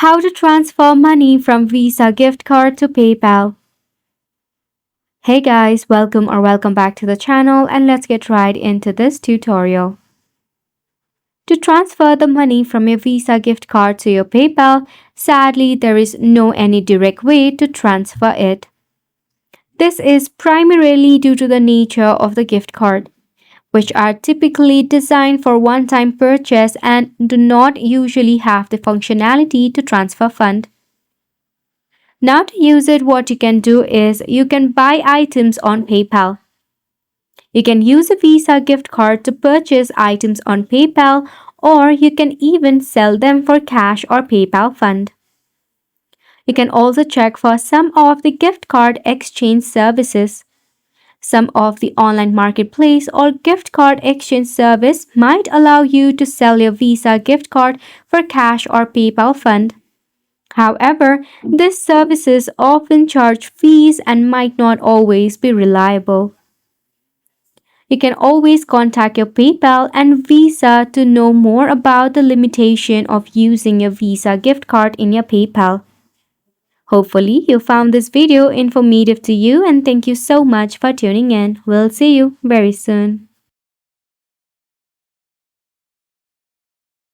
How to transfer money from Visa gift card to PayPal. Hey guys, welcome back to the channel, and let's get right into this tutorial. To transfer the money from your Visa gift card to your PayPal, sadly there is no any direct way to transfer it. This is primarily due to the nature of the gift card, which are typically designed for one-time purchase and do not usually have the functionality to transfer funds. Now to use it, what you can do is you can buy items on PayPal. You can use a Visa gift card to purchase items on PayPal, or you can even sell them for cash or PayPal fund. You can also check for some of the gift card exchange services. Some of the online marketplace or gift card exchange service might allow you to sell your Visa gift card for cash or PayPal fund. However, these services often charge fees and might not always be reliable. You can always contact your PayPal and Visa to know more about the limitation of using your Visa gift card in your PayPal. Hopefully, you found this video informative to you, and thank you so much for tuning in. We'll see you very soon.